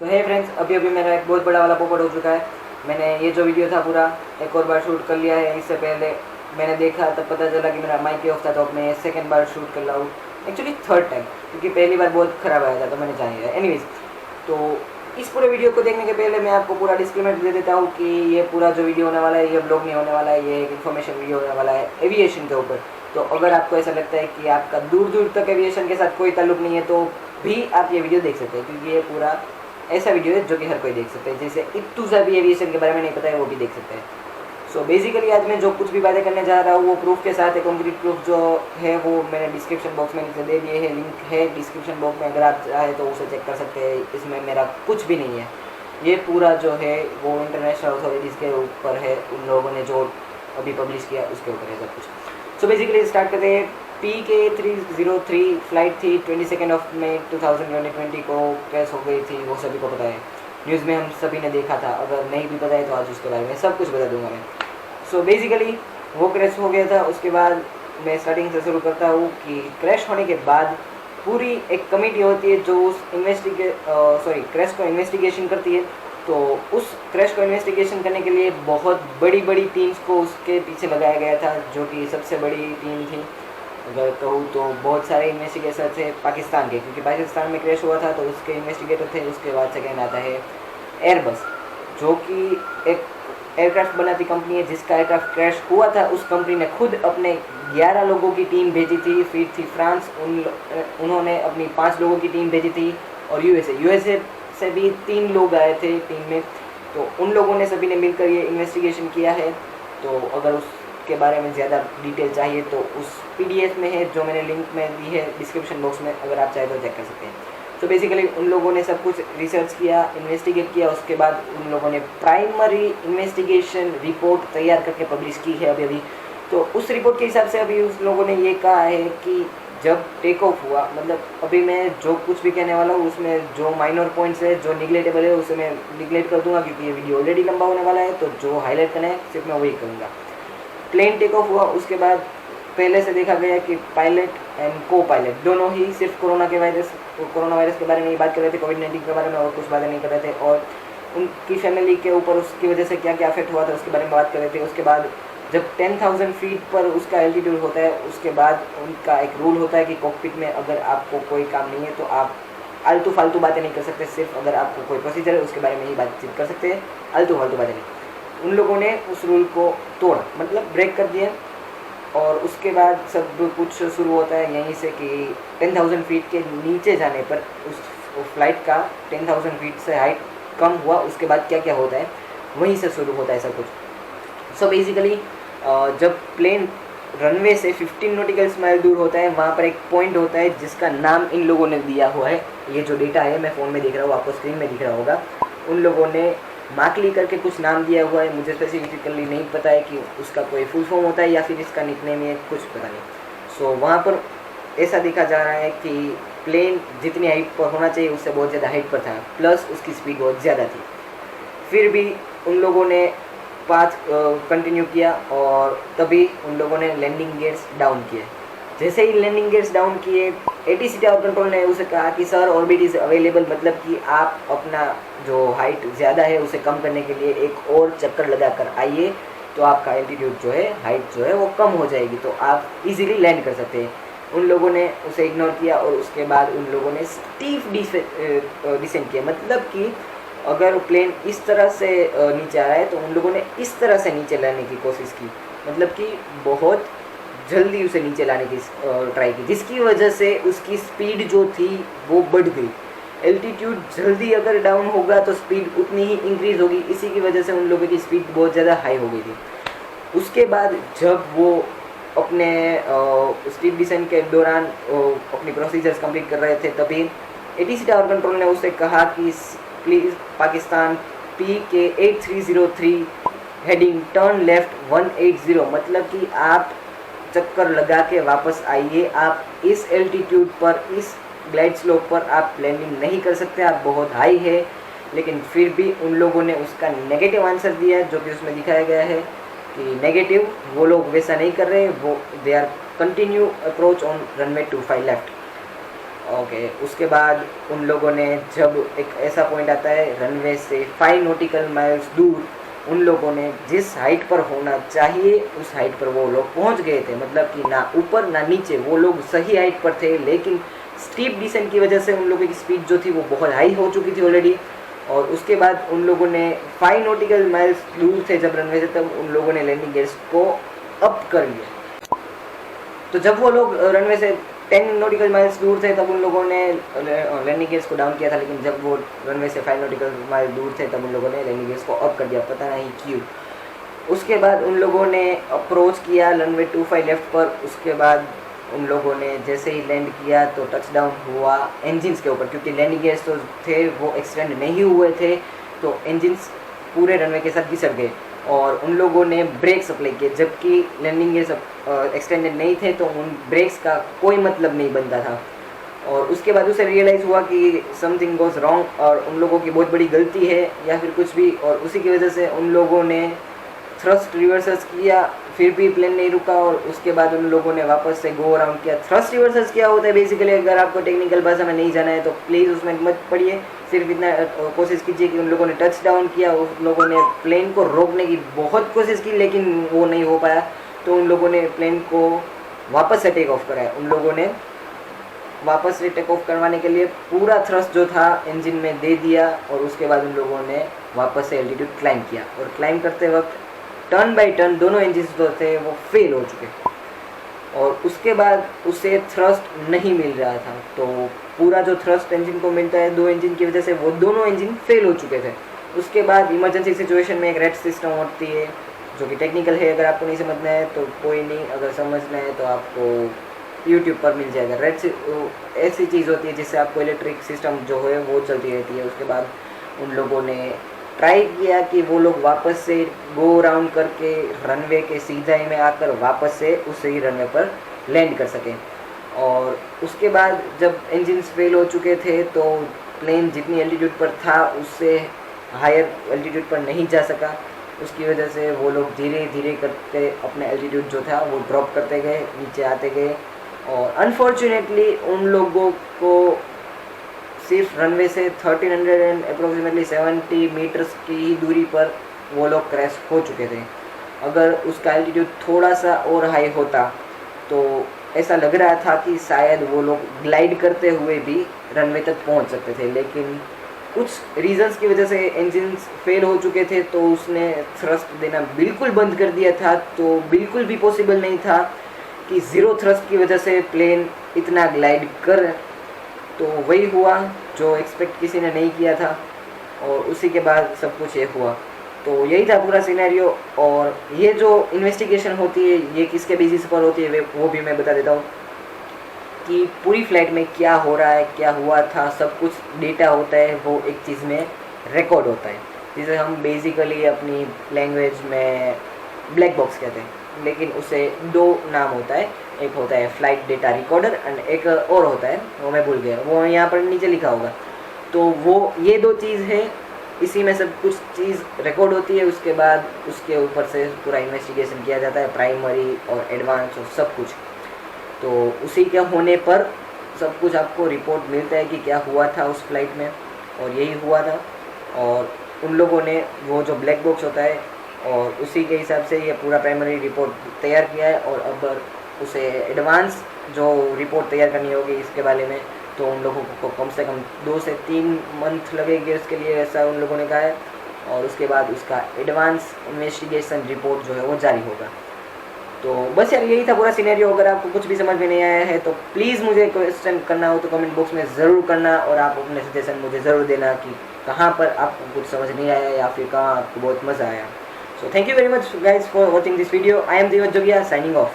तो है फ्रेंड्स, अभी अभी मेरा एक बहुत बड़ा वाला पोपट हो चुका है। मैंने ये जो वीडियो था पूरा एक और बार शूट कर लिया है। इससे पहले मैंने देखा तब पता चला कि मेरा माइक ऑफ था, तो अब मैं सेकेंड बार शूट कर रहा हूँ, एक्चुअली थर्ड टाइम, क्योंकि पहली बार बहुत ख़राब आया था तो मैंने जान लिया। एनीवेज, तो इस पूरे वीडियो को देखने के पहले मैं आपको पूरा डिस्क्लेमर दे देता हूँ कि ये पूरा जो वीडियो होने वाला है ये ब्लॉग नहीं होने वाला है, ये एक इन्फॉर्मेशन वीडियो होने वाला है एविएशन के ऊपर। तो अगर आपको ऐसा लगता है कि आपका दूर दूर तक एविएशन के साथ कोई ताल्लुक नहीं है तो भी आप ये वीडियो देख सकते हैं, क्योंकि ये पूरा ऐसा वीडियो है जो कि हर कोई देख सकता है। जैसे इत्तूजा भी एविएशन के बारे में नहीं पता है वो भी देख सकते हैं। सो बेसिकली आज मैं जो कुछ भी बातें करने जा रहा हूँ वो प्रूफ के साथ है। कॉन्क्रीट प्रूफ जो है वो मैंने डिस्क्रिप्शन बॉक्स में नीचे दे दिए है, लिंक है डिस्क्रिप्शन बॉक्स में, अगर आप चाहे तो उसे चेक कर सकते हैं। इसमें मेरा कुछ भी नहीं है, ये पूरा जो है वो इंटरनेशनल अथॉरिटीज़ के ऊपर है, उन लोगों ने जो अभी पब्लिश किया उसके ऊपर है सब कुछ। सो बेसिकली स्टार्ट करते हैं। PK303 फ्लाइट थी 22 मई 2020 को क्रैश हो गई थी, वो सभी को पता है, न्यूज़ में हम सभी ने देखा था। अगर नहीं भी पता है तो आज उसके बारे में सब कुछ बता दूंगा मैं। सो बेसिकली वो क्रैश हो गया था। उसके बाद मैं स्टार्टिंग से शुरू करता हूँ कि क्रैश होने के बाद पूरी एक कमेटी होती है जो उस क्रैश को इन्वेस्टिगेशन करती है। तो उस क्रैश को इन्वेस्टिगेशन करने के लिए बहुत बड़ी बड़ी टीम्स को उसके पीछे लगाया गया था, जो कि सबसे बड़ी टीम थी अगर कहूँ तो बहुत सारे इन्वेस्टिगेटर थे पाकिस्तान के, क्योंकि पाकिस्तान में क्रैश हुआ था तो उसके इन्वेस्टिगेटर थे। उसके बाद सेकेंड आता है एयरबस, जो कि एक एयरक्राफ्ट बनाती कंपनी है। जिसका एयरक्राफ्ट क्रैश हुआ था उस कंपनी ने खुद अपने 11 लोगों की टीम भेजी थी। फिर थी फ्रांस, उन्होंने अपनी 5 लोगों की टीम भेजी थी। और यूएसए से भी 3 लोग आए थे टीम में। तो उन लोगों ने सभी ने मिलकर ये इन्वेस्टिगेशन किया है। तो अगर उसके बारे में ज़्यादा डिटेल चाहिए तो उस PDF में है जो मैंने लिंक में दी है डिस्क्रिप्शन बॉक्स में, अगर आप चाहे तो चेक कर सकते हैं। तो बेसिकली उन लोगों ने सब कुछ रिसर्च किया, इन्वेस्टिगेट किया। उसके बाद उन लोगों ने प्राइमरी इन्वेस्टिगेशन रिपोर्ट तैयार करके पब्लिश की है अभी। तो उस रिपोर्ट के हिसाब से अभी उस लोगों ने ये कहा है कि जब टेक ऑफ हुआ, मतलब अभी मैं जो कुछ भी कहने वाला हूँ उसमें जो माइनर पॉइंट्स है, जो निगलेक्टेबल है, उसे मैं निगलेक्ट कर दूंगा, क्योंकि ये वीडियो ऑलरेडी लंबा होने वाला है। तो जो हाईलाइट करना है सिर्फ मैं वही करूँगा। प्लेन टेक ऑफ हुआ, उसके बाद पहले से देखा गया कि पायलट एंड को पायलट दोनों ही सिर्फ कोरोना वायरस के बारे में ही बात कर रहे थे, कोविड-19 के बारे में और कुछ बातें नहीं कर रहे थे। और उनकी फैमिली के ऊपर उसकी वजह से क्या क्या अफेक्ट हुआ था उसके बारे में बात कर रहे थे। उसके बाद जब 10,000 फीट पर उसका एल्टीट्यूड होता है, उसके बाद उनका एक रूल होता है कि कॉकपिट में अगर आपको कोई काम नहीं है तो आप आलतू फालतू बातें नहीं कर सकते, सिर्फ अगर आपको कोई प्रोसीजर है उसके बारे में ही बातचीत कर सकते हैं, आलतू फालतू बातें नहीं। उन लोगों ने उस रूल को तोड़ा, मतलब ब्रेक कर दिया। और उसके बाद सब कुछ शुरू होता है यहीं से कि 10,000 फीट के नीचे जाने पर उस फ्लाइट का 10,000 फीट से हाइट कम हुआ, उसके बाद क्या क्या होता है वहीं से शुरू होता है सब कुछ। सो बेसिकली जब प्लेन रनवे से 15 नॉटिकल माइल दूर होता है, वहाँ पर एक पॉइंट होता है जिसका नाम इन लोगों ने दिया हुआ है। ये जो डेटा है मैं फ़ोन में दिख रहा हूँ, आपको स्क्रीन में दिख रहा होगा। उन लोगों ने माकली करके कुछ नाम दिया हुआ है, मुझे स्पेसिफिकली नहीं पता है कि उसका कोई फुल फॉर्म होता है या फिर इसका निकनेम है, कुछ पता नहीं। सो वहाँ पर ऐसा देखा जा रहा है कि प्लेन जितनी हाइट पर होना चाहिए उससे बहुत ज़्यादा हाइट पर था, प्लस उसकी स्पीड बहुत ज़्यादा थी। फिर भी उन लोगों ने पाथ कंटिन्यू किया और तभी उन लोगों ने लैंडिंग गियर्स डाउन किए। जैसे ही लैंडिंग गियर्स डाउन किए, ATC टावर कंट्रोल ने उसे कहा कि सर ऑर्बिट इज़ अवेलेबल, मतलब कि आप अपना जो हाइट ज़्यादा है उसे कम करने के लिए एक और चक्कर लगा कर आइए, तो आपका एल्टीट्यूड जो है, हाइट जो है वो कम हो जाएगी, तो आप इजीली लैंड कर सकते हैं। उन लोगों ने उसे इग्नोर किया और उसके बाद उन लोगों ने स्टीफ डिसेंट किया, मतलब कि अगर प्लेन इस तरह से नीचे आ रहा है तो उन लोगों ने इस तरह से नीचे लाने की कोशिश की, मतलब कि बहुत जल्दी उसे नीचे लाने की ट्राई की, जिसकी वजह से उसकी स्पीड जो थी वो बढ़ गई। एल्टीट्यूड जल्दी अगर डाउन होगा तो स्पीड उतनी ही इंक्रीज होगी, इसी की वजह से उन लोगों की स्पीड बहुत ज़्यादा हाई हो गई थी। उसके बाद जब वो अपने स्टीप डिसेंट के दौरान अपनी प्रोसीजर्स कंप्लीट कर रहे थे, तभी ATC टावर कंट्रोल ने उसे कहा कि please Pakistan PK8303 heading turn left 180, मतलब कि आप चक्कर लगा के वापस आइए। आप इस एल्टीट्यूड पर, इस ग्लाइड स्लोप पर आप लैंडिंग नहीं कर सकते, आप बहुत हाई है। लेकिन फिर भी उन लोगों ने उसका नेगेटिव आंसर दिया, जो कि उसमें दिखाया गया है कि नेगेटिव, वो लोग वैसा नहीं कर रहे, वो they are continue approach on runway 25 left. Okay, उसके बाद उन लोगों ने जब एक ऐसा पॉइंट आता है रनवे से 5 नॉटिकल माइल्स दूर, उन लोगों ने जिस हाइट पर होना चाहिए उस हाइट पर वो लोग पहुंच गए थे। मतलब कि ना ऊपर ना नीचे, वो लोग सही हाइट पर थे, लेकिन स्टीप डिसेंट की वजह से उन लोगों की स्पीड जो थी वो बहुत हाई हो चुकी थी ऑलरेडी। और उसके बाद उन लोगों ने 5 नॉटिकल माइल्स दूर थे जब रनवे से, तब उन लोगों ने लैंडिंग गियर्स को अप कर लिया। तो जब वो लोग रनवे से 10 नॉटिकल माइल्स दूर थे तब उन लोगों ने लैंडिंग गियर्स को डाउन किया था, लेकिन जब वो रनवे से 5 नॉटिकल माइल दूर थे तब उन लोगों ने लैंडिंग गियर्स को अप कर दिया, पता नहीं क्यों। उसके बाद उन लोगों ने अप्रोच किया रनवे 25 लेफ्ट पर। उसके बाद उन लोगों ने जैसे ही लैंड किया तो टचडाउन हुआ इंजिन्स के ऊपर, क्योंकि लैंडिंग गियर्स तो थे वो एक्सटेंड नहीं हुए थे, तो इंजिन्स पूरे रनवे के साथ घिसक गए और उन लोगों ने ब्रेक्स अप्लाई किए। जबकि लैंडिंग गियर्स एक्सटेंडेड नहीं थे तो उन ब्रेक्स का कोई मतलब नहीं बनता था। और उसके बाद उसे रियलाइज़ हुआ कि समथिंग गोज़ रॉन्ग और उन लोगों की बहुत बड़ी गलती है या फिर कुछ भी, और उसी की वजह से उन लोगों ने थ्रस्ट रिवर्सल्स किया, फिर भी प्लेन नहीं रुका। और उसके बाद उन लोगों ने वापस से गो अराउंड किया। थ्रस्ट रिवर्सल्स क्या होता है बेसिकली, अगर आपको टेक्निकल भाषा में नहीं जाना है तो प्लीज़ उसमें मत पढ़िए, सिर्फ इतना कोशिश कीजिए कि उन लोगों ने टच डाउन किया, उन लोगों ने प्लेन को रोकने की बहुत कोशिश की लेकिन वो नहीं हो पाया, तो उन लोगों ने प्लेन को वापस से टेक ऑफ कराया। उन लोगों ने वापस से टेक ऑफ करवाने के लिए पूरा थ्रस्ट जो था इंजन में दे दिया और उसके बाद उन लोगों ने वापस से एल्टीट्यूड क्लाइंब किया। और क्लाइंब करते वक्त टर्न बाय टर्न दोनों इंजन जो थे वो फेल हो चुके और उसके बाद उसे थ्रस्ट नहीं मिल रहा था। तो पूरा जो थ्रस्ट इंजन को मिलता है 2 इंजन की वजह से, वो दोनों इंजन फेल हो चुके थे। उसके बाद इमरजेंसी सिचुएशन में एक रेड सिस्टम होती है जो कि टेक्निकल है, अगर आपको नहीं समझना है तो कोई नहीं, अगर समझना है तो आपको यूट्यूब पर मिल जाएगा। ऐसी चीज़ होती है जिससे आपको इलेक्ट्रिक सिस्टम जो है वो चलती रहती है। उसके बाद उन लोगों ने ट्राई किया कि वो लोग वापस से गो राउंड करके रनवे के सीधाई में आकर वापस से उसी रनवे पर लैंड कर सकें। और उसके बाद जब इंजन्स फेल हो चुके थे तो प्लेन जितनी एल्टीट्यूड पर था उससे हायर एल्टीट्यूड पर नहीं जा सका। उसकी वजह से वो लोग धीरे धीरे करते अपने एल्टीट्यूड जो था वो ड्रॉप करते गए, नीचे आते गए। और अनफॉर्चुनेटली उन लोगों को सिर्फ रनवे से 1300 एंड अप्रोक्सीमेटली 70 मीटर्स की ही दूरी पर वो लोग क्रैश हो चुके थे। अगर उसका एल्टीट्यूड थोड़ा सा और हाई होता तो ऐसा लग रहा था कि शायद वो लोग ग्लाइड करते हुए भी रनवे तक पहुंच सकते थे, लेकिन कुछ रीजंस की वजह से इंजन्स फेल हो चुके थे तो उसने थ्रस्ट देना बिल्कुल बंद कर दिया था। तो बिल्कुल भी पॉसिबल नहीं था कि ज़ीरो थ्रस्ट की वजह से प्लेन इतना ग्लाइड कर। तो वही हुआ जो एक्सपेक्ट किसी ने नहीं किया था और उसी के बाद सब कुछ ये हुआ। तो यही था पूरा सिनेरियो। और ये जो इन्वेस्टिगेशन होती है ये किसके बेसिस पर होती है वो भी मैं बता देता हूँ कि पूरी फ्लाइट में क्या हो रहा है, क्या हुआ था, सब कुछ डेटा होता है, वो एक चीज़ में रिकॉर्ड होता है, जिसे हम बेसिकली अपनी लैंग्वेज में ब्लैक बॉक्स कहते हैं। लेकिन उसे 2 नाम होता है, एक होता है फ्लाइट डेटा रिकॉर्डर एंड एक और होता है वो मैं भूल गया, वो यहाँ पर नीचे लिखा होगा। तो वो ये 2 चीज़ है, इसी में सब कुछ चीज़ रिकॉर्ड होती है। उसके बाद उसके ऊपर से पूरा इन्वेस्टिगेशन किया जाता है, प्राइमरी और एडवांस और सब कुछ। तो उसी के होने पर सब कुछ आपको रिपोर्ट मिलता है कि क्या हुआ था उस फ्लाइट में, और यही हुआ था। और उन लोगों ने वो जो ब्लैक बॉक्स होता है और उसी के हिसाब से ये पूरा प्राइमरी रिपोर्ट तैयार किया है। और अब उसे एडवांस जो रिपोर्ट तैयार करनी होगी इसके बारे में, तो उन लोगों को कम से कम 2 से 3 मंथ लगेंगे उसके लिए, ऐसा उन लोगों ने कहा है। और उसके बाद उसका एडवांस इन्वेस्टिगेशन रिपोर्ट जो है वो जारी होगा। तो बस यार यही था पूरा सिनेरियो। अगर आपको कुछ भी समझ में नहीं आया है तो प्लीज़ मुझे क्वेश्चन करना हो तो कमेंट बॉक्स में ज़रूर करना, और आप अपने सजेशन मुझे ज़रूर देना कि कहाँ पर आपको कुछ समझ नहीं आया या फिर कहाँ आपको बहुत मज़ा आया। So thank you very much guys for watching this video. I am Divaj Jogiya signing of.